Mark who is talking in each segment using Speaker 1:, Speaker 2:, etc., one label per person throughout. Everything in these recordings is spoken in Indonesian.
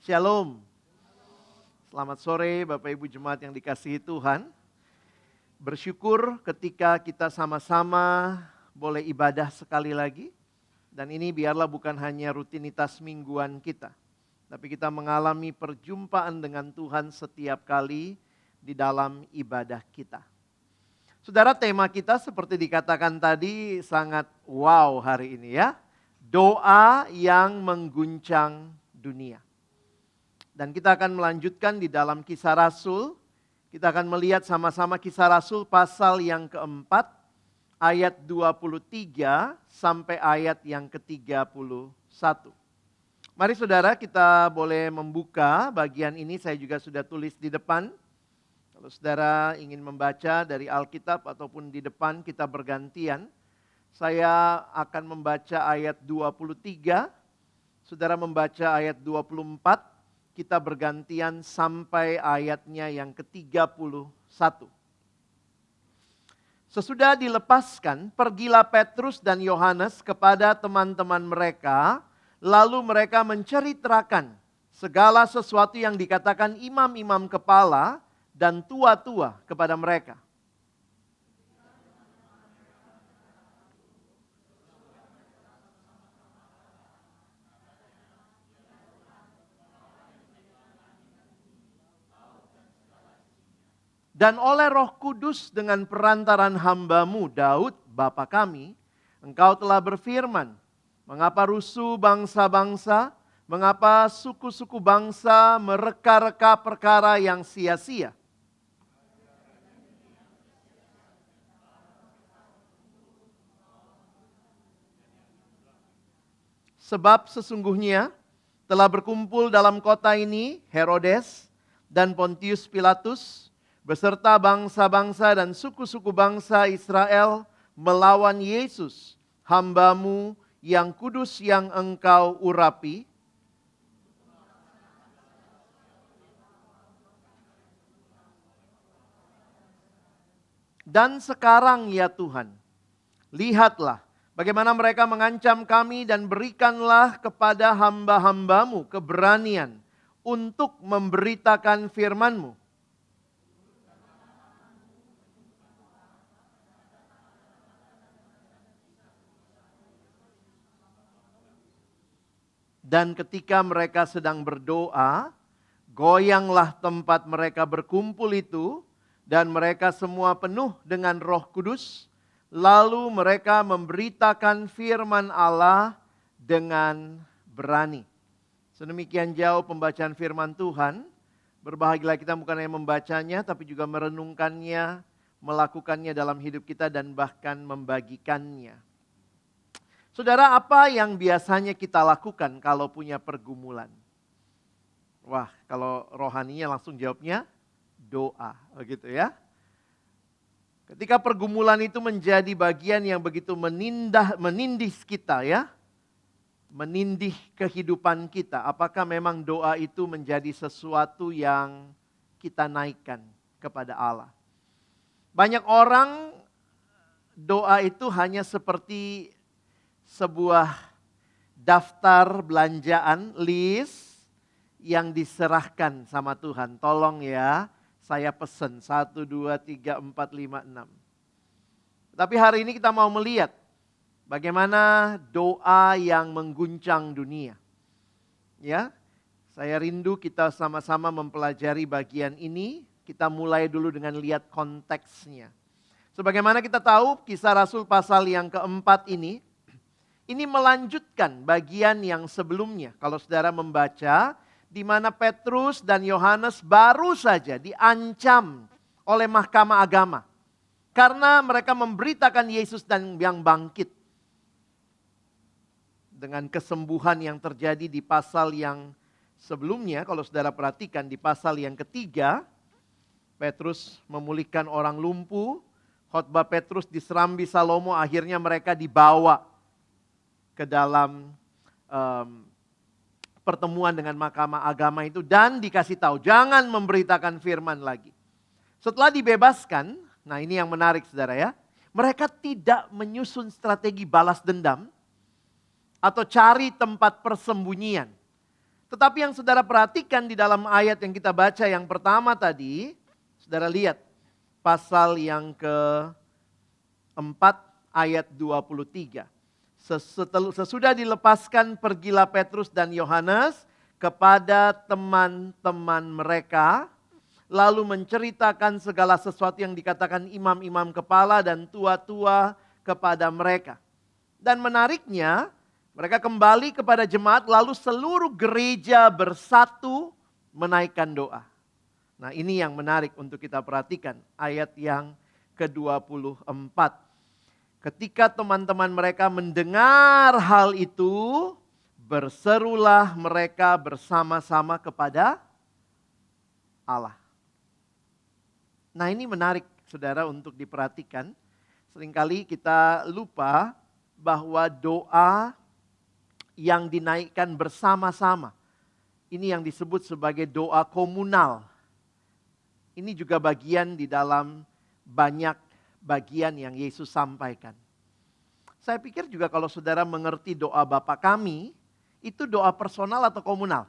Speaker 1: Shalom. Selamat sore Bapak Ibu Jemaat yang dikasihi Tuhan. Bersyukur ketika kita sama-sama boleh ibadah sekali lagi. Dan ini biarlah bukan hanya rutinitas mingguan kita. Tapi kita mengalami perjumpaan dengan Tuhan setiap kali di dalam ibadah kita. Saudara, tema kita seperti dikatakan tadi sangat wow hari ini ya. Doa yang mengguncang dunia. Dan kita akan melanjutkan di dalam Kisah Rasul. Kita akan melihat sama-sama Kisah Rasul pasal yang keempat, ayat 23 sampai ayat yang ke-31. Mari saudara, kita boleh membuka bagian ini, saya juga sudah tulis di depan. Kalau saudara ingin membaca dari Alkitab ataupun di depan, kita bergantian. Saya akan membaca ayat 23, saudara membaca ayat 24, kita bergantian sampai ayatnya yang ke-31. Sesudah dilepaskan, pergilah Petrus dan Yohanes kepada teman-teman mereka, lalu mereka menceritakan segala sesuatu yang dikatakan imam-imam kepala dan tua-tua kepada mereka. Dan oleh Roh Kudus dengan perantaran hamba-Mu Daud, Bapa kami, Engkau telah berfirman, mengapa rusuh bangsa-bangsa, mengapa suku-suku bangsa mereka-reka perkara yang sia-sia. Sebab sesungguhnya telah berkumpul dalam kota ini Herodes dan Pontius Pilatus, beserta bangsa-bangsa dan suku-suku bangsa Israel melawan Yesus, hamba-Mu yang kudus yang Engkau urapi. Dan sekarang ya Tuhan, lihatlah bagaimana mereka mengancam kami dan berikanlah kepada hamba-hamba-Mu keberanian untuk memberitakan firman-Mu. Dan ketika mereka sedang berdoa, goyanglah tempat mereka berkumpul itu, dan mereka semua penuh dengan Roh Kudus. Lalu mereka memberitakan firman Allah dengan berani. Sedemikian jauh pembacaan firman Tuhan. Berbahagialah kita bukan hanya membacanya, tapi juga merenungkannya, melakukannya dalam hidup kita, dan bahkan membagikannya. Saudara, apa yang biasanya kita lakukan kalau punya pergumulan? Wah, kalau rohaninya langsung jawabnya doa, begitu ya. Ketika pergumulan itu menjadi bagian yang begitu menindih kita ya, menindih kehidupan kita, apakah memang doa itu menjadi sesuatu yang kita naikkan kepada Allah? Banyak orang doa itu hanya seperti sebuah daftar belanjaan, list yang diserahkan sama Tuhan. Tolong ya, saya pesen 1, 2, 3, 4, 5, 6. Tapi hari ini kita mau melihat bagaimana doa yang mengguncang dunia. Ya, saya rindu kita sama-sama mempelajari bagian ini. Kita mulai dulu dengan lihat konteksnya. Sebagaimana kita tahu Kisah Rasul pasal yang keempat ini melanjutkan bagian yang sebelumnya. Kalau saudara membaca, di mana Petrus dan Yohanes baru saja diancam oleh mahkamah agama. Karena mereka memberitakan Yesus dan yang bangkit. Dengan kesembuhan yang terjadi di pasal yang sebelumnya, kalau saudara perhatikan di pasal yang ketiga, Petrus memulihkan orang lumpuh, khotbah Petrus di Serambi Salomo, akhirnya mereka dibawa ke dalam pertemuan dengan mahkamah agama itu dan dikasih tahu jangan memberitakan firman lagi. Setelah dibebaskan, nah ini yang menarik saudara ya, mereka tidak menyusun strategi balas dendam atau cari tempat persembunyian. Tetapi yang saudara perhatikan di dalam ayat yang kita baca yang pertama tadi, saudara lihat pasal yang keempat ayat 23. Sesudah dilepaskan, pergilah Petrus dan Yohanes kepada teman-teman mereka, lalu menceritakan segala sesuatu yang dikatakan imam-imam kepala dan tua-tua kepada mereka. Dan menariknya, mereka kembali kepada jemaat, lalu seluruh gereja bersatu menaikkan doa. Nah, ini yang menarik untuk kita perhatikan, ayat yang ke-24. Ketika teman-teman mereka mendengar hal itu, berserulah mereka bersama-sama kepada Allah. Nah, ini menarik saudara untuk diperhatikan. Seringkali kita lupa bahwa doa yang dinaikkan bersama-sama, ini yang disebut sebagai doa komunal. Ini juga bagian di dalam banyak bagian yang Yesus sampaikan. Saya pikir juga kalau saudara mengerti doa Bapa kami, itu doa personal atau komunal?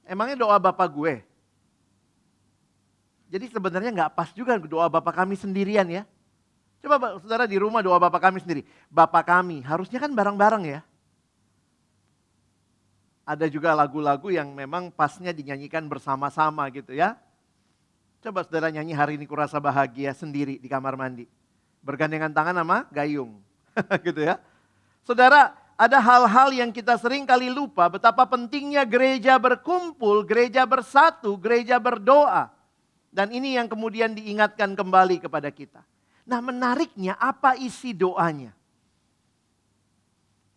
Speaker 1: Emangnya doa Bapa gue? Jadi sebenarnya nggak pas juga doa Bapa kami sendirian ya. Coba saudara di rumah doa Bapa kami sendiri. Bapa kami, harusnya kan bareng-bareng ya. Ada juga lagu-lagu yang memang pasnya dinyanyikan bersama-sama gitu ya. Coba saudara nyanyi hari ini kurasa bahagia sendiri di kamar mandi. Bergandengan tangan sama gayung. Gitu ya. Saudara, ada hal-hal yang kita sering kali lupa betapa pentingnya gereja berkumpul, gereja bersatu, gereja berdoa. Dan ini yang kemudian diingatkan kembali kepada kita. Nah, menariknya apa isi doanya?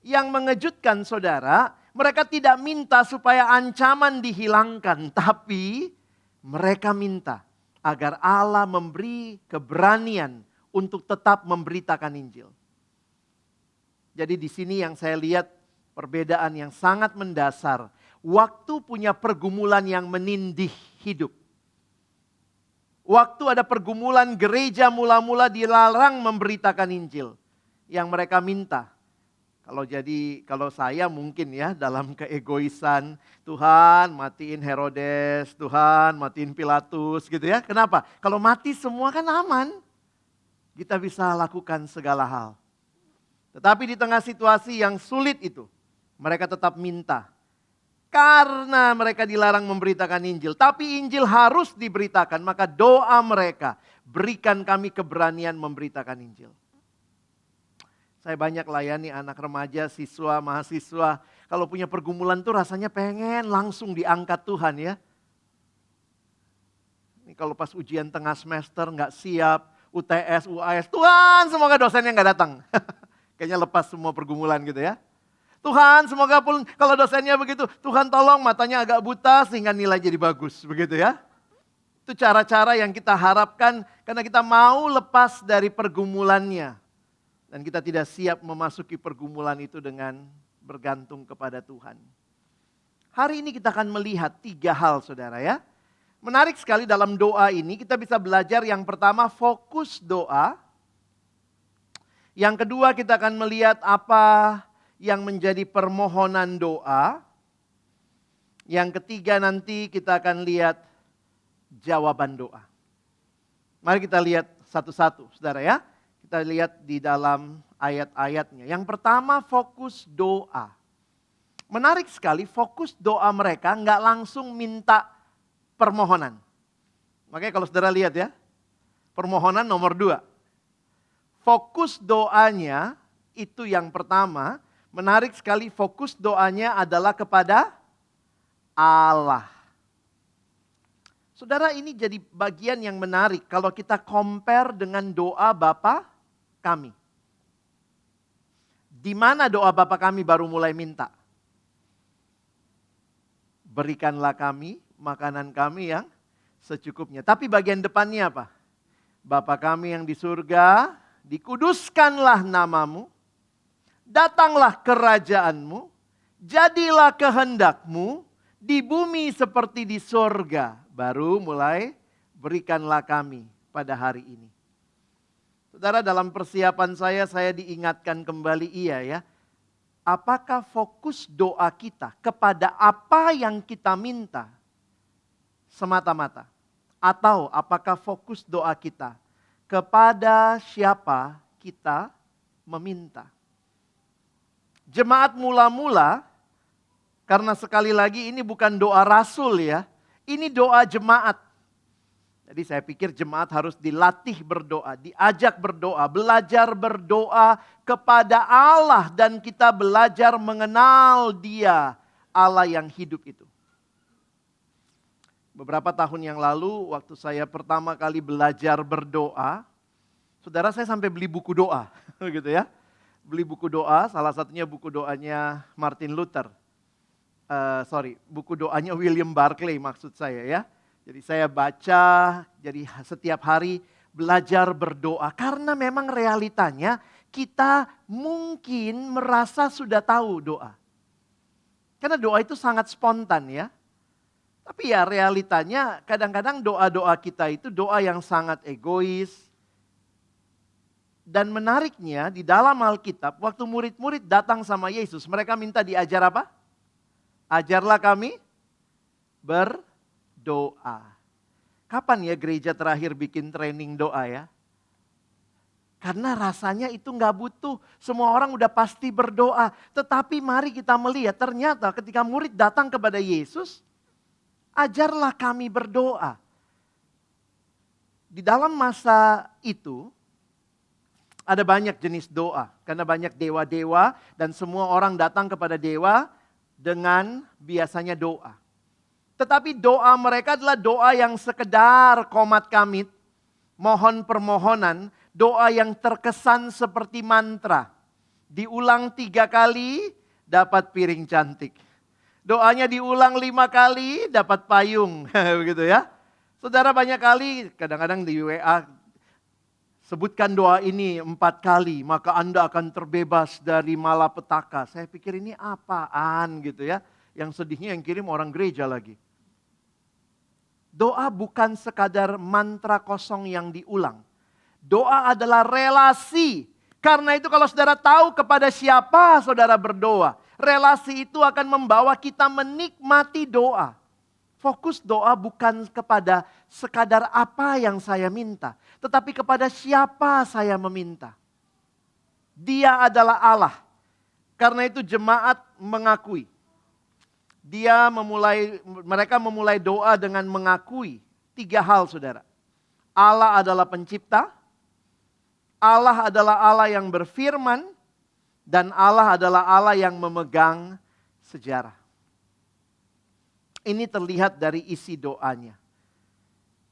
Speaker 1: Yang mengejutkan saudara, mereka tidak minta supaya ancaman dihilangkan, tapi mereka minta agar Allah memberi keberanian untuk tetap memberitakan Injil. Jadi di sini yang saya lihat perbedaan yang sangat mendasar. Waktu punya pergumulan yang menindih hidup. Waktu ada pergumulan gereja mula-mula dilarang memberitakan Injil. Yang mereka minta. Kalau saya mungkin ya dalam keegoisan, Tuhan matiin Herodes, Tuhan matiin Pilatus gitu ya. Kenapa? Kalau mati semua kan aman. Kita bisa lakukan segala hal. Tetapi di tengah situasi yang sulit itu, mereka tetap minta. Karena mereka dilarang memberitakan Injil. Tapi Injil harus diberitakan, maka doa mereka, berikan kami keberanian memberitakan Injil. Saya banyak layani anak remaja, siswa, mahasiswa. Kalau punya pergumulan tuh rasanya pengen langsung diangkat Tuhan ya. Ini kalau pas ujian tengah semester nggak siap, UTS, UAS, Tuhan semoga dosennya nggak datang. Kayaknya lepas semua pergumulan gitu ya. Tuhan semoga pun kalau dosennya begitu, Tuhan tolong matanya agak buta sehingga nilai jadi bagus. Begitu ya. Itu cara-cara yang kita harapkan karena kita mau lepas dari pergumulannya. Dan kita tidak siap memasuki pergumulan itu dengan bergantung kepada Tuhan. Hari ini kita akan melihat 3 hal saudara ya. Menarik sekali dalam doa ini kita bisa belajar yang pertama fokus doa. Yang kedua kita akan melihat apa yang menjadi permohonan doa. Yang ketiga nanti kita akan lihat jawaban doa. Mari kita lihat satu-satu saudara ya. Kita lihat di dalam ayat-ayatnya. Yang pertama fokus doa. Menarik sekali fokus doa mereka nggak langsung minta permohonan. Makanya kalau saudara lihat ya. Permohonan nomor 2. Fokus doanya itu yang pertama. Menarik sekali fokus doanya adalah kepada Allah. Saudara ini jadi bagian yang menarik kalau kita compare dengan doa Bapa kami. Di mana doa Bapa kami baru mulai minta? Berikanlah kami makanan kami yang secukupnya. Tapi bagian depannya apa? Bapa kami yang di surga, dikuduskanlah namamu, datanglah kerajaanmu, jadilah kehendakmu di bumi seperti di surga. Baru mulai berikanlah kami pada hari ini. Saudara dalam persiapan saya diingatkan kembali ya. apakah fokus doa kita kepada apa yang kita minta semata-mata? Atau apakah fokus doa kita kepada siapa kita meminta? Jemaat mula-mula, karena sekali lagi ini bukan doa rasul ya, ini doa jemaat. Jadi saya pikir jemaat harus dilatih berdoa, diajak berdoa, belajar berdoa kepada Allah dan kita belajar mengenal Dia, Allah yang hidup itu. Beberapa tahun yang lalu waktu saya pertama kali belajar berdoa, saudara saya sampai beli buku doa, gitu ya. Beli buku doa, salah satunya buku doanya Martin Luther. Buku doanya William Barclay maksud saya ya. Jadi saya baca, jadi setiap hari belajar berdoa. Karena memang realitanya kita mungkin merasa sudah tahu doa. Karena doa itu sangat spontan ya. Tapi ya realitanya kadang-kadang doa-doa kita itu doa yang sangat egois. Dan menariknya di dalam Alkitab, waktu murid-murid datang sama Yesus, mereka minta diajar apa? Ajarlah kami berdoa. Kapan ya gereja terakhir bikin training doa ya? Karena rasanya itu nggak butuh. Semua orang udah pasti berdoa. Tetapi mari kita melihat ternyata ketika murid datang kepada Yesus, ajarlah kami berdoa. Di dalam masa itu, ada banyak jenis doa. Karena banyak dewa-dewa dan semua orang datang kepada dewa dengan biasanya doa. Tetapi doa mereka adalah doa yang sekedar komat kamit, mohon permohonan, doa yang terkesan seperti mantra. Diulang 3 kali, dapat piring cantik. Doanya diulang 5 kali, dapat payung. Begitu ya. Saudara banyak kali, kadang-kadang di WA, sebutkan doa ini 4 kali, maka Anda akan terbebas dari malapetaka. Saya pikir ini apaan gitu ya. Yang sedihnya yang kirim orang gereja lagi. Doa bukan sekadar mantra kosong yang diulang. Doa adalah relasi. Karena itu kalau saudara tahu kepada siapa saudara berdoa, relasi itu akan membawa kita menikmati doa. Fokus doa bukan kepada sekadar apa yang saya minta, tetapi kepada siapa saya meminta. Dia adalah Allah. Karena itu jemaat mengakui. Mereka memulai doa dengan mengakui 3 hal saudara. Allah adalah pencipta, Allah adalah Allah yang berfirman, dan Allah adalah Allah yang memegang sejarah. Ini terlihat dari isi doanya.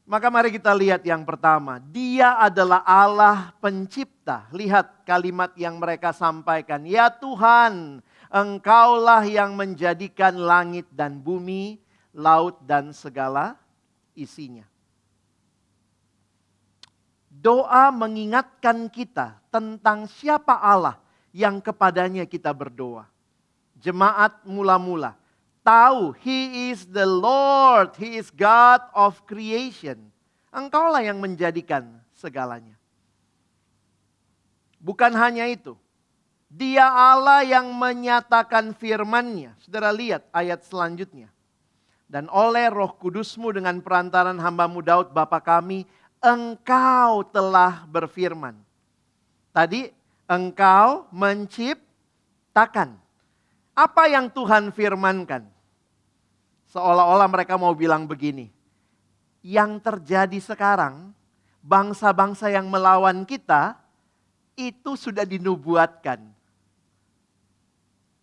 Speaker 1: Maka mari kita lihat yang pertama. Dia adalah Allah pencipta. Lihat kalimat yang mereka sampaikan. Ya Tuhan, Engkaulah yang menjadikan langit dan bumi, laut dan segala isinya. Doa mengingatkan kita tentang siapa Allah yang kepadanya kita berdoa. Jemaat mula-mula tahu He is the Lord, He is God of creation. Engkaulah yang menjadikan segalanya. Bukan hanya itu. Dia Allah yang menyatakan firman-Nya. Saudara lihat ayat selanjutnya. Dan oleh Roh Kudus-Mu dengan perantaran hamba-Mu Daud Bapa kami, Engkau telah berfirman. Tadi Engkau menciptakan. Apa yang Tuhan firmankan? Seolah-olah mereka mau bilang begini. Yang terjadi sekarang, bangsa-bangsa yang melawan kita, itu sudah dinubuatkan.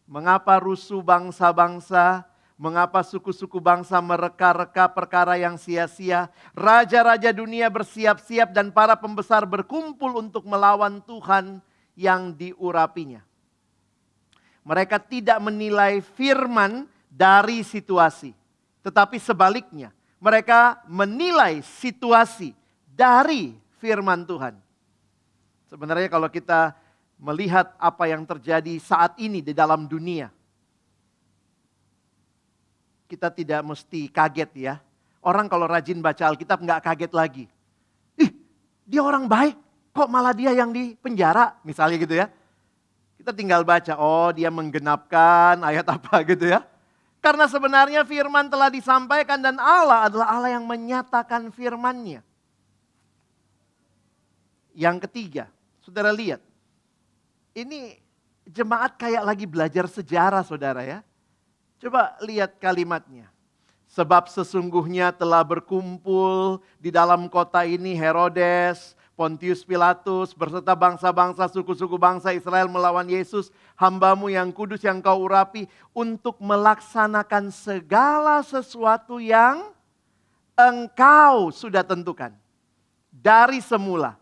Speaker 1: Mengapa rusuh bangsa-bangsa, mengapa suku-suku bangsa mereka-reka perkara yang sia-sia. Raja-raja dunia bersiap-siap dan para pembesar berkumpul untuk melawan Tuhan yang diurapinya. Mereka tidak menilai firman dari situasi. Tetapi sebaliknya, mereka menilai situasi dari firman Tuhan. Sebenarnya kalau kita melihat apa yang terjadi saat ini di dalam dunia, kita tidak mesti kaget ya. Orang kalau rajin baca Alkitab nggak kaget lagi. Ih, dia orang baik, kok malah dia yang di penjara, misalnya gitu ya. Kita tinggal baca, oh dia menggenapkan ayat apa gitu ya. Karena sebenarnya firman telah disampaikan dan Allah adalah Allah yang menyatakan firman-Nya. Yang ketiga, saudara lihat. Ini jemaat kayak lagi belajar sejarah saudara ya. Coba lihat kalimatnya. Sebab sesungguhnya telah berkumpul di dalam kota ini Herodes, Pontius Pilatus, berserta bangsa-bangsa, suku-suku bangsa Israel melawan Yesus, hambamu yang kudus yang kau urapi, untuk melaksanakan segala sesuatu yang engkau sudah tentukan. Dari semula,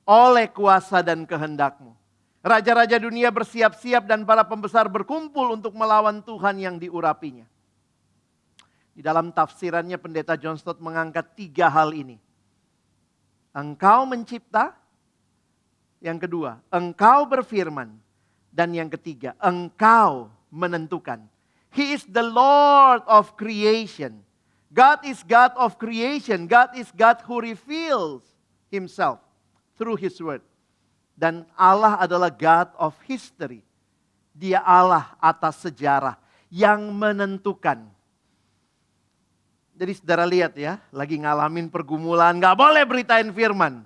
Speaker 1: oleh kuasa dan kehendakmu. Raja-raja dunia bersiap-siap dan para pembesar berkumpul untuk melawan Tuhan yang diurapinya. Di dalam tafsirannya Pendeta John Stott mengangkat 3 hal ini. Engkau mencipta, yang kedua, engkau berfirman, dan yang ketiga, engkau menentukan. He is the Lord of creation. God is God of creation. God is God who reveals Himself through His word. Dan Allah adalah God of history. Dia Allah atas sejarah yang menentukan. Jadi saudara lihat ya, lagi ngalamin pergumulan, gak boleh beritain firman.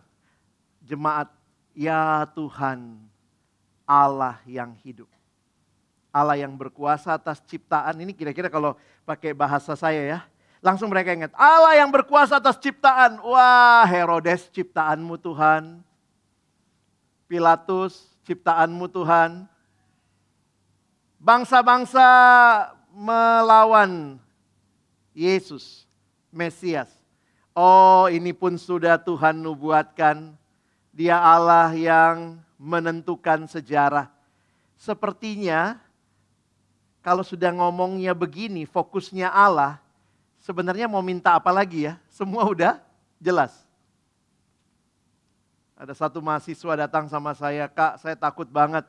Speaker 1: Jemaat, ya Tuhan, Allah yang hidup. Allah yang berkuasa atas ciptaan. Ini kira-kira kalau pakai bahasa saya ya. Langsung mereka ingat, Allah yang berkuasa atas ciptaan. Wah, Herodes ciptaanmu Tuhan. Pilatus ciptaanmu Tuhan. Bangsa-bangsa melawan Yesus, Mesias. Oh, ini pun sudah Tuhan nubuatkan. Dia Allah yang menentukan sejarah. Sepertinya kalau sudah ngomongnya begini, fokusnya Allah, sebenarnya mau minta apa lagi ya? Semua udah jelas. Ada satu mahasiswa datang sama saya, Kak, saya takut banget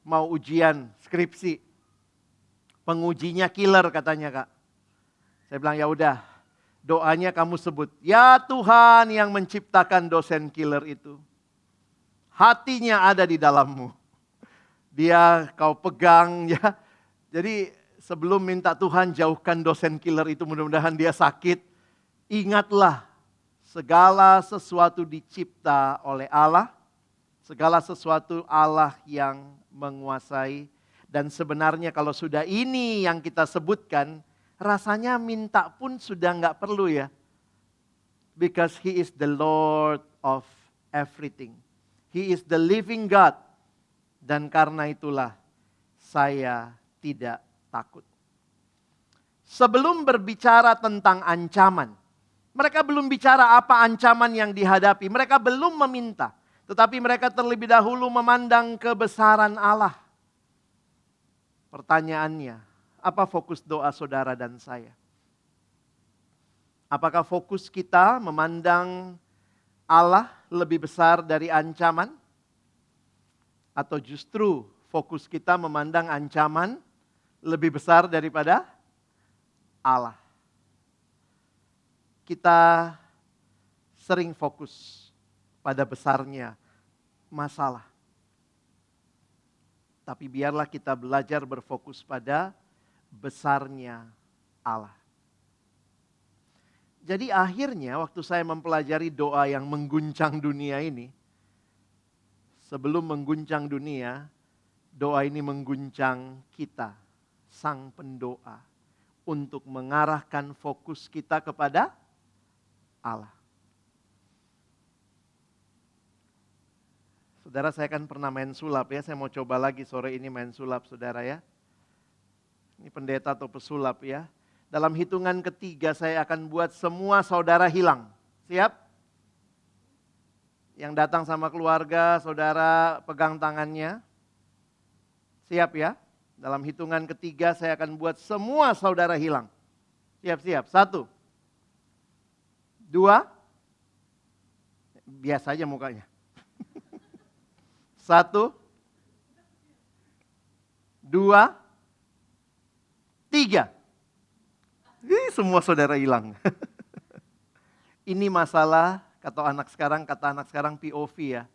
Speaker 1: mau ujian skripsi. Pengujinya killer katanya, Kak. Saya bilang ya udah, doanya kamu sebut, ya Tuhan yang menciptakan dosen killer itu. Hatinya ada di dalammu. Dia kau pegang ya. Jadi sebelum minta Tuhan jauhkan dosen killer itu, mudah-mudahan dia sakit. Ingatlah, segala sesuatu dicipta oleh Allah. Segala sesuatu Allah yang menguasai. Dan sebenarnya kalau sudah ini yang kita sebutkan, rasanya minta pun sudah nggak perlu ya. Because He is the Lord of everything. He is the living God. Dan karena itulah saya tidak takut. Sebelum berbicara tentang ancaman, mereka belum bicara apa ancaman yang dihadapi. Mereka belum meminta. Tetapi mereka terlebih dahulu memandang kebesaran Allah. Pertanyaannya, apa fokus doa saudara dan saya? Apakah fokus kita memandang Allah lebih besar dari ancaman? Atau justru fokus kita memandang ancaman lebih besar daripada Allah? Kita sering fokus pada besarnya masalah. Tapi biarlah kita belajar berfokus pada besarnya Allah. Jadi akhirnya waktu saya mempelajari doa yang mengguncang dunia ini, sebelum mengguncang dunia, doa ini mengguncang kita, sang pendoa, untuk mengarahkan fokus kita kepada Allah. Saudara, saya kan pernah main sulap ya, saya mau coba lagi sore ini main sulap saudara ya. Ini pendeta atau pesulap ya. Dalam hitungan ketiga saya akan buat semua saudara hilang. Siap? Yang datang sama keluarga, saudara pegang tangannya. Siap ya? Dalam hitungan ketiga saya akan buat semua saudara hilang. Siap-siap. 1, 2, biasa aja mukanya. 1, 2, 3. Semua saudara hilang. Ini masalah, kata anak sekarang POV ya.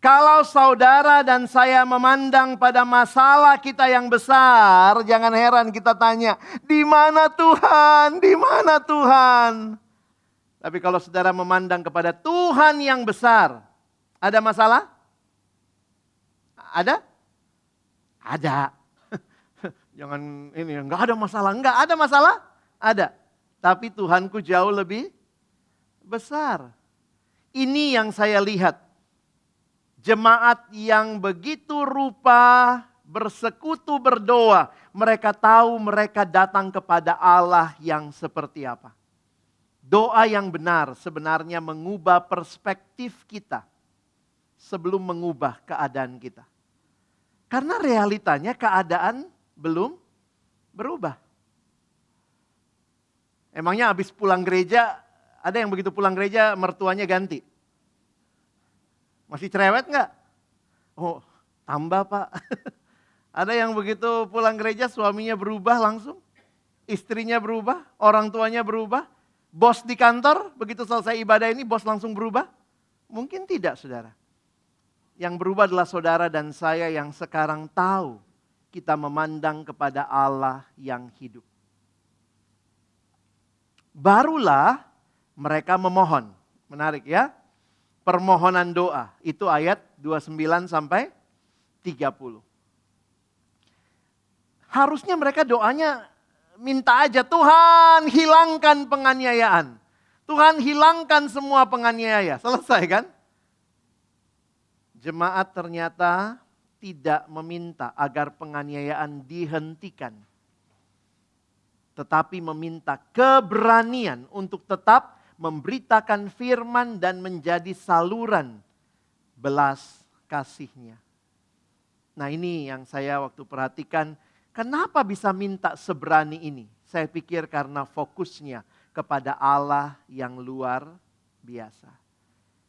Speaker 1: Kalau saudara dan saya memandang pada masalah kita yang besar, jangan heran kita tanya, di mana Tuhan? Di mana Tuhan? Tapi kalau saudara memandang kepada Tuhan yang besar, ada masalah? Ada? Ada. Jangan ini, enggak ada masalah. Enggak ada masalah? Ada. Tapi Tuhanku jauh lebih besar. Ini yang saya lihat. Jemaat yang begitu rupa bersekutu berdoa. Mereka tahu mereka datang kepada Allah yang seperti apa. Doa yang benar sebenarnya mengubah perspektif kita sebelum mengubah keadaan kita. Karena realitanya keadaan belum berubah. Emangnya habis pulang gereja, ada yang begitu pulang gereja mertuanya ganti? Masih cerewet nggak? Oh, tambah Pak. Ada yang begitu pulang gereja suaminya berubah langsung. Istrinya berubah, orang tuanya berubah. Bos di kantor, begitu selesai ibadah ini bos langsung berubah? Mungkin tidak saudara. Yang berubah adalah saudara dan saya yang sekarang tahu kita memandang kepada Allah yang hidup. Barulah mereka memohon. Menarik ya. Permohonan doa, itu ayat 29 sampai 30. Harusnya mereka doanya minta aja, Tuhan hilangkan penganiayaan. Tuhan hilangkan semua penganiaya. Selesai kan? Jemaat ternyata tidak meminta agar penganiayaan dihentikan. Tetapi meminta keberanian untuk tetap memberitakan firman dan menjadi saluran belas kasihnya. Nah ini yang saya waktu perhatikan, kenapa bisa minta seberani ini? Saya pikir karena fokusnya kepada Allah yang luar biasa.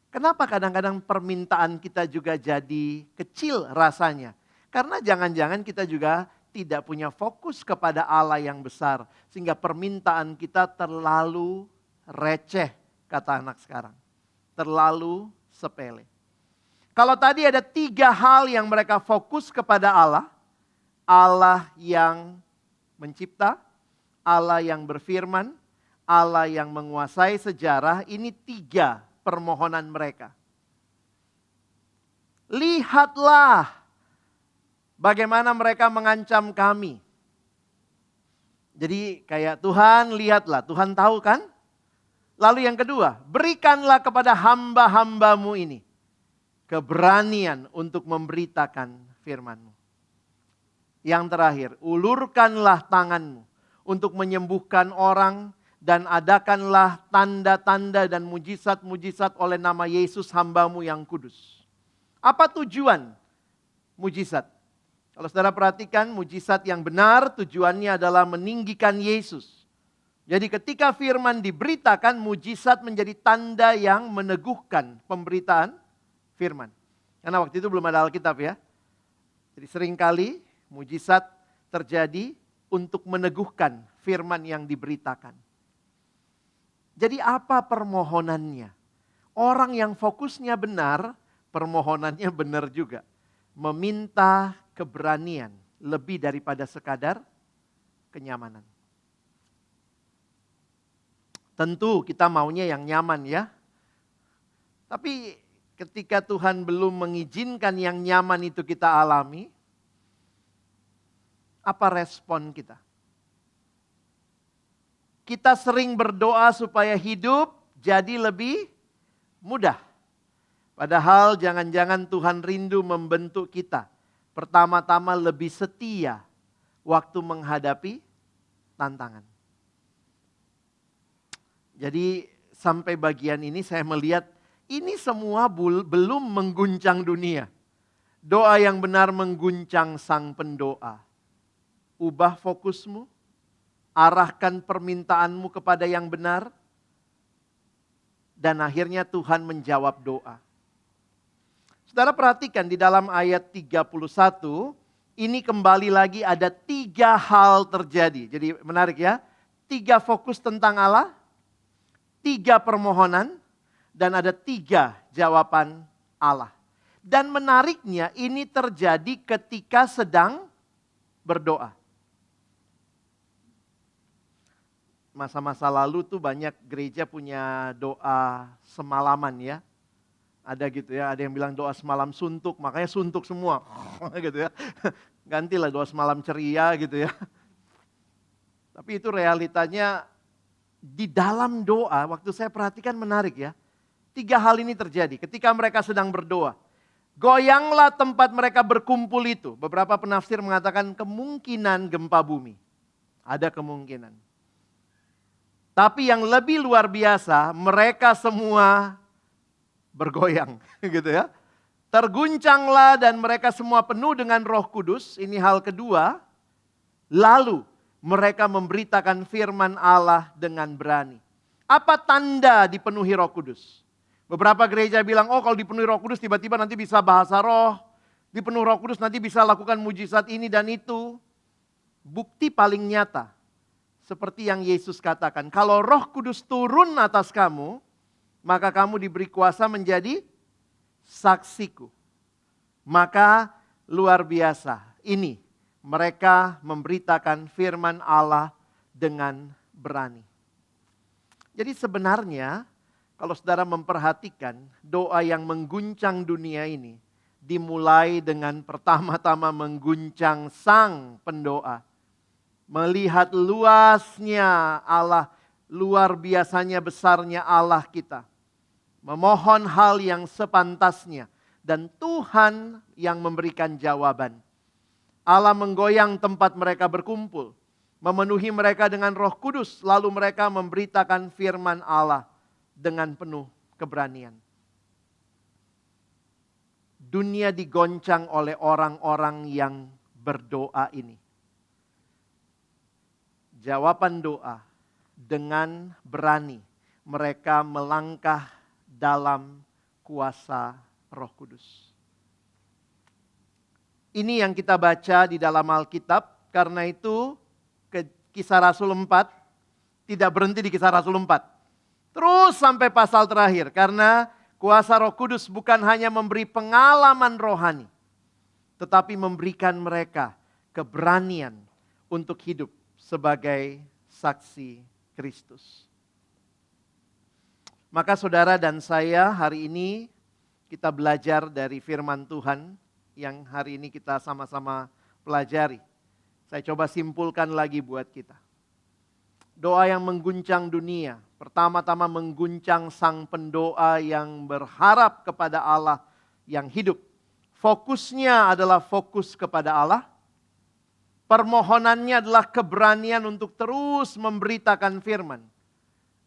Speaker 1: Kenapa kadang-kadang permintaan kita juga jadi kecil rasanya? Karena jangan-jangan kita juga tidak punya fokus kepada Allah yang besar. Sehingga permintaan kita terlalu receh, kata anak sekarang. Terlalu sepele. Kalau tadi ada 3 hal yang mereka fokus kepada Allah. Allah yang mencipta, Allah yang berfirman, Allah yang menguasai sejarah. Ini 3 permohonan mereka. Lihatlah bagaimana mereka mengancam kami. Jadi kayak Tuhan lihatlah, Tuhan tahu kan? Lalu yang kedua, berikanlah kepada hamba-hambamu ini keberanian untuk memberitakan firman-Mu. Yang terakhir, ulurkanlah tanganmu untuk menyembuhkan orang dan adakanlah tanda-tanda dan mujizat-mujizat oleh nama Yesus hamba-Mu yang kudus. Apa tujuan mujizat? Kalau saudara perhatikan, mujizat yang benar tujuannya adalah meninggikan Yesus. Jadi ketika firman diberitakan, mujizat menjadi tanda yang meneguhkan pemberitaan firman. Karena waktu itu belum ada Alkitab ya. Jadi seringkali mujizat terjadi untuk meneguhkan firman yang diberitakan. Jadi apa permohonannya? Orang yang fokusnya benar, permohonannya benar juga. Meminta keberanian lebih daripada sekadar kenyamanan. Tentu kita maunya yang nyaman ya. Tapi ketika Tuhan belum mengizinkan yang nyaman itu kita alami, apa respon kita? Kita sering berdoa supaya hidup jadi lebih mudah. Padahal jangan-jangan Tuhan rindu membentuk kita. Pertama-tama lebih setia waktu menghadapi tantangan. Jadi sampai bagian ini saya melihat ini semua belum mengguncang dunia. Doa yang benar mengguncang sang pendoa. Ubah fokusmu, arahkan permintaanmu kepada yang benar, dan akhirnya Tuhan menjawab doa. Saudara perhatikan di dalam ayat 31, ini kembali lagi ada 3 hal terjadi. Jadi menarik ya, 3 fokus tentang Allah, 3 permohonan, dan ada 3 jawaban Allah. Dan menariknya ini terjadi ketika sedang berdoa. Masa-masa lalu tuh banyak gereja punya doa semalaman ya. Ada gitu ya, ada yang bilang doa semalam suntuk, makanya suntuk semua. Gitu ya. Gantilah doa semalam ceria gitu ya. Tapi itu realitanya di dalam doa, waktu saya perhatikan menarik ya. 3 hal ini terjadi ketika mereka sedang berdoa. Goyanglah tempat mereka berkumpul itu. Beberapa penafsir mengatakan kemungkinan gempa bumi. Ada kemungkinan. Tapi yang lebih luar biasa, mereka semua bergoyang, gitu ya. Terguncanglah dan mereka semua penuh dengan Roh Kudus. Ini hal kedua. Lalu mereka memberitakan firman Allah dengan berani. Apa tanda dipenuhi Roh Kudus? Beberapa gereja bilang, oh kalau dipenuhi Roh Kudus tiba-tiba nanti bisa bahasa roh. Dipenuhi Roh Kudus nanti bisa lakukan mujizat ini dan itu. Bukti paling nyata. Seperti yang Yesus katakan, kalau Roh Kudus turun atas kamu, maka kamu diberi kuasa menjadi saksiku. Maka luar biasa, ini mereka memberitakan firman Allah dengan berani. Jadi sebenarnya, kalau saudara memperhatikan doa yang mengguncang dunia ini, dimulai dengan pertama-tama mengguncang sang pendoa. Melihat luasnya Allah, luar biasanya besarnya Allah kita. Memohon hal yang sepantasnya. Dan Tuhan yang memberikan jawaban. Allah menggoyang tempat mereka berkumpul. Memenuhi mereka dengan Roh Kudus. Lalu mereka memberitakan firman Allah dengan penuh keberanian. Dunia digoncang oleh orang-orang yang berdoa ini. Jawaban doa dengan berani mereka melangkah dalam kuasa Roh Kudus. Ini yang kita baca di dalam Alkitab, karena itu Kisah Rasul 4 tidak berhenti di Kisah Rasul 4. Terus sampai pasal terakhir, karena kuasa Roh Kudus bukan hanya memberi pengalaman rohani, tetapi memberikan mereka keberanian untuk hidup sebagai saksi Kristus. Maka saudara dan saya hari ini kita belajar dari firman Tuhan yang hari ini kita sama-sama pelajari. Saya coba simpulkan lagi buat kita. Doa yang mengguncang dunia, pertama-tama mengguncang sang pendoa yang berharap kepada Allah yang hidup. Fokusnya adalah fokus kepada Allah. Permohonannya adalah keberanian untuk terus memberitakan firman.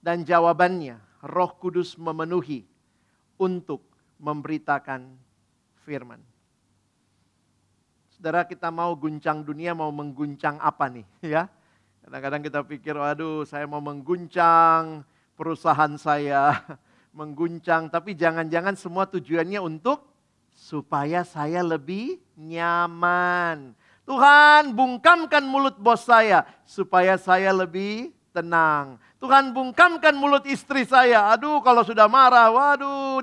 Speaker 1: Dan jawabannya, Roh Kudus memenuhi untuk memberitakan firman. Saudara, kita mau guncang dunia, mau mengguncang apa nih? Ya, kadang-kadang kita pikir, waduh saya mau mengguncang perusahaan saya, mengguncang. Tapi jangan-jangan semua tujuannya untuk supaya saya lebih nyaman. Tuhan, bungkamkan mulut bos saya supaya saya lebih tenang. Tuhan, bungkamkan mulut istri saya. Aduh, kalau sudah marah, waduh,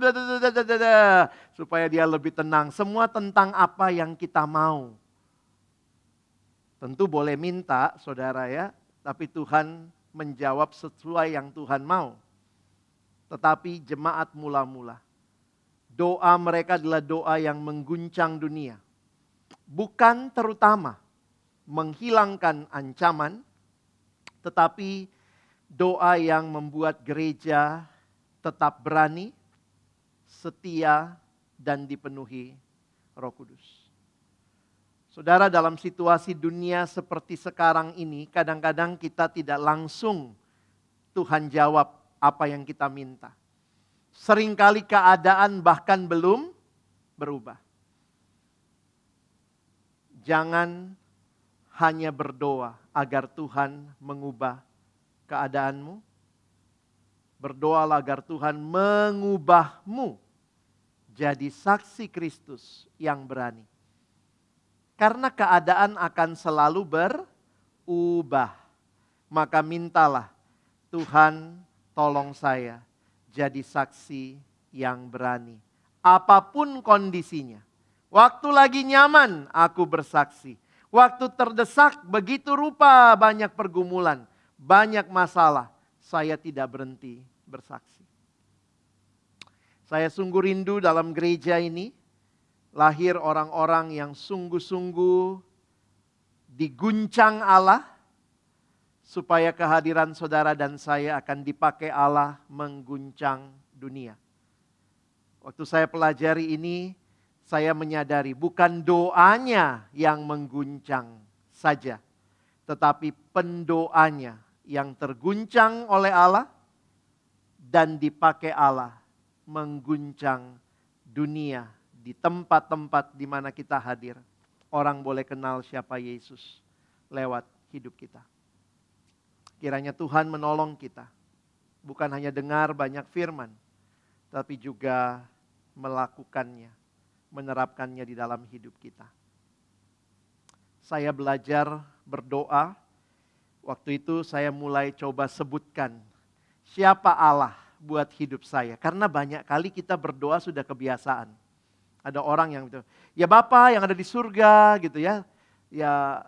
Speaker 1: supaya dia lebih tenang. Semua tentang apa yang kita mau. Tentu boleh minta, saudara ya, tapi Tuhan menjawab sesuai yang Tuhan mau. Tetapi jemaat mula-mula, doa mereka adalah doa yang mengguncang dunia. Bukan terutama menghilangkan ancaman, tetapi doa yang membuat gereja tetap berani, setia, dan dipenuhi Roh Kudus. Saudara, dalam situasi dunia seperti sekarang ini, kadang-kadang kita tidak langsung Tuhan jawab apa yang kita minta. Seringkali keadaan bahkan belum berubah. Jangan hanya berdoa agar Tuhan mengubah keadaanmu. Berdoalah agar Tuhan mengubahmu jadi saksi Kristus yang berani. Karena keadaan akan selalu berubah. Maka mintalah, Tuhan tolong saya jadi saksi yang berani. apapun kondisinya. Waktu lagi nyaman, aku bersaksi. Waktu terdesak, begitu rupa banyak pergumulan, banyak masalah, saya tidak berhenti bersaksi. Saya sungguh rindu dalam gereja ini, lahir orang-orang yang sungguh-sungguh diguncang Allah, supaya kehadiran saudara dan saya akan dipakai Allah mengguncang dunia. Waktu saya pelajari ini, saya menyadari bukan doanya yang mengguncang saja, tetapi pendoanya yang terguncang oleh Allah dan dipakai Allah mengguncang dunia di tempat-tempat di mana kita hadir. Orang boleh kenal siapa Yesus lewat hidup kita. Kiranya Tuhan menolong kita. Bukan hanya dengar banyak firman, tapi juga melakukannya, menerapkannya di dalam hidup kita. Saya belajar berdoa. Waktu itu saya mulai coba sebutkan siapa Allah buat hidup saya. Karena banyak kali kita berdoa sudah kebiasaan. Ada orang yang gitu, ya Bapa yang ada di surga gitu ya. Ya,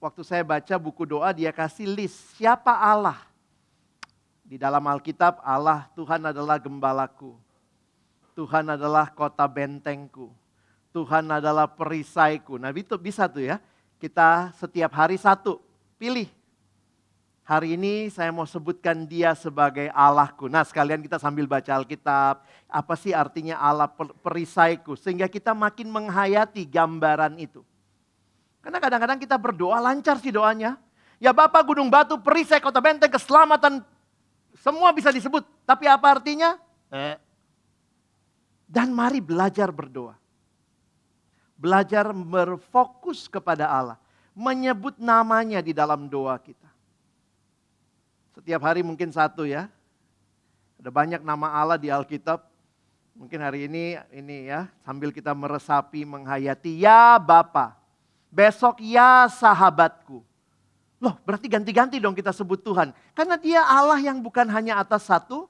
Speaker 1: waktu saya baca buku doa dia kasih list siapa Allah. Di dalam Alkitab Allah, Tuhan adalah gembalaku. Tuhan adalah kota bentengku. Tuhan adalah perisaiku. Nah itu bisa tuh ya. Kita setiap hari satu, pilih. Hari ini saya mau sebutkan dia sebagai Allahku. Nah sekalian kita sambil baca Alkitab. Apa sih artinya Allah perisaiku? Sehingga kita makin menghayati gambaran itu. Karena kadang-kadang kita berdoa lancar sih doanya. Ya Bapa gunung batu, perisai, kota benteng, keselamatan. Semua bisa disebut. Tapi apa artinya? Dan mari belajar berdoa. Belajar berfokus kepada Allah. Menyebut namanya di dalam doa kita. Setiap hari mungkin satu ya. Ada banyak nama Allah di Alkitab. Mungkin hari ini ya sambil kita meresapi, menghayati. Ya Bapa. Besok ya sahabatku. Loh berarti ganti-ganti dong kita sebut Tuhan. Karena dia Allah yang bukan hanya atas satu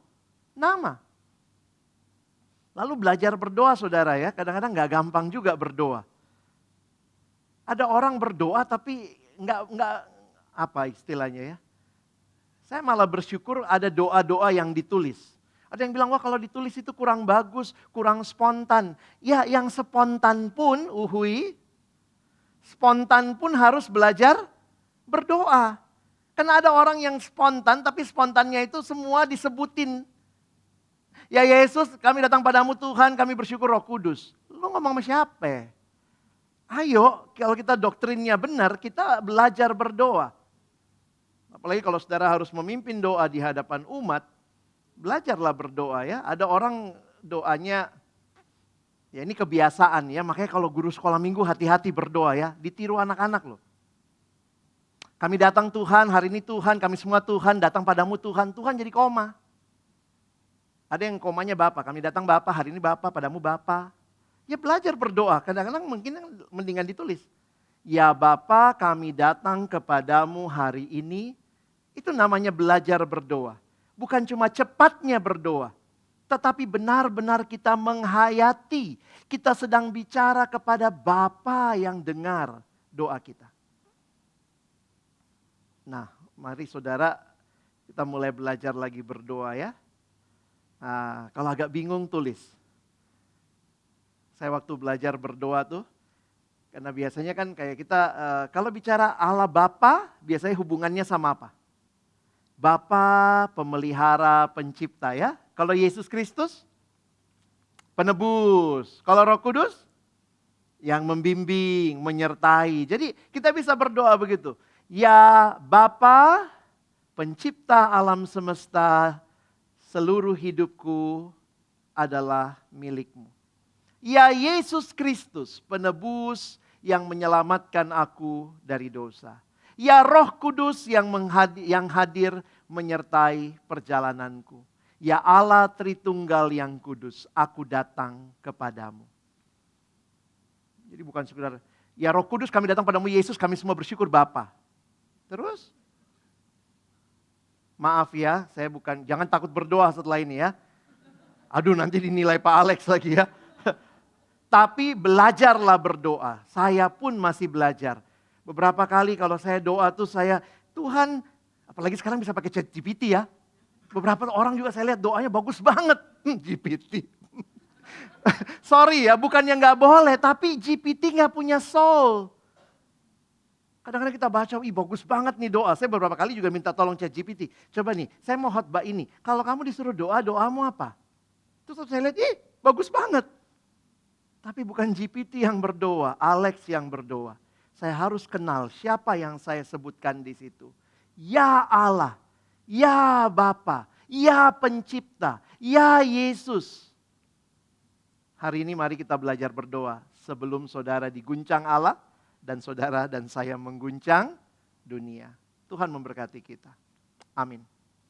Speaker 1: nama. Lalu belajar berdoa saudara ya. Kadang-kadang gak gampang juga berdoa. Ada orang berdoa tapi nggak apa istilahnya ya. Saya malah bersyukur ada doa-doa yang ditulis. Ada yang bilang, wah kalau ditulis itu kurang bagus, kurang spontan. Ya yang spontan pun, spontan pun harus belajar berdoa. Karena ada orang yang spontan, tapi spontannya itu semua disebutin. Ya Yesus, kami datang padamu Tuhan, kami bersyukur Roh Kudus. Lu ngomong sama siapa? Ayo, kalau kita doktrinnya benar, kita belajar berdoa. Apalagi kalau saudara harus memimpin doa di hadapan umat, belajarlah berdoa ya. Ada orang doanya, ya ini kebiasaan ya, makanya kalau guru sekolah minggu hati-hati berdoa ya, ditiru anak-anak loh. Kami datang Tuhan, hari ini Tuhan, kami semua Tuhan, datang padamu Tuhan, Tuhan jadi koma. Ada yang komanya Bapa, kami datang Bapa, hari ini Bapa, padamu Bapa. Ya belajar berdoa, kadang-kadang mungkin mendingan ditulis. Ya Bapa, kami datang kepadamu hari ini. Itu namanya belajar berdoa. Bukan cuma cepatnya berdoa. Tetapi benar-benar kita menghayati. Kita sedang bicara kepada Bapa yang dengar doa kita. Nah, mari saudara kita mulai belajar lagi berdoa ya. Nah, kalau agak bingung tulis. Saya waktu belajar berdoa tuh. Karena biasanya kan kayak kita, kalau bicara Allah Bapa, biasanya hubungannya sama apa? Bapa, pemelihara, pencipta ya. Kalau Yesus Kristus, penebus. Kalau Roh Kudus, yang membimbing, menyertai. Jadi kita bisa berdoa begitu. Ya Bapa, pencipta alam semesta, seluruh hidupku adalah milikmu. Ya Yesus Kristus, penebus yang menyelamatkan aku dari dosa. Ya Roh Kudus yang hadir menyertai perjalananku. Ya Allah Tritunggal yang kudus, aku datang kepadamu. Jadi bukan sekedar, ya Roh Kudus kami datang padamu Yesus, kami semua bersyukur Bapa. Terus, maaf ya, saya bukan, jangan takut berdoa setelah ini ya. Aduh, nanti dinilai Pak Alex lagi ya. Tapi belajarlah berdoa. Saya pun masih belajar. Beberapa kali kalau saya doa tuh Tuhan, apalagi sekarang bisa pakai ChatGPT ya. Beberapa orang juga saya lihat doanya bagus banget. GPT. Sorry ya, bukannya nggak boleh, tapi GPT nggak punya soul. Kadang-kadang kita baca, bagus banget nih doa. Saya beberapa kali juga minta tolong ChatGPT. Coba nih, saya mau khotbah ini. Kalau kamu disuruh doa, doamu apa? Terus saya lihat, bagus banget. Tapi bukan GPT yang berdoa, Alex yang berdoa. Saya harus kenal siapa yang saya sebutkan di situ. Ya Allah, ya Bapa, ya Pencipta, ya Yesus. Hari ini mari kita belajar berdoa sebelum saudara diguncang Allah dan saudara dan saya mengguncang dunia. Tuhan memberkati kita. Amin.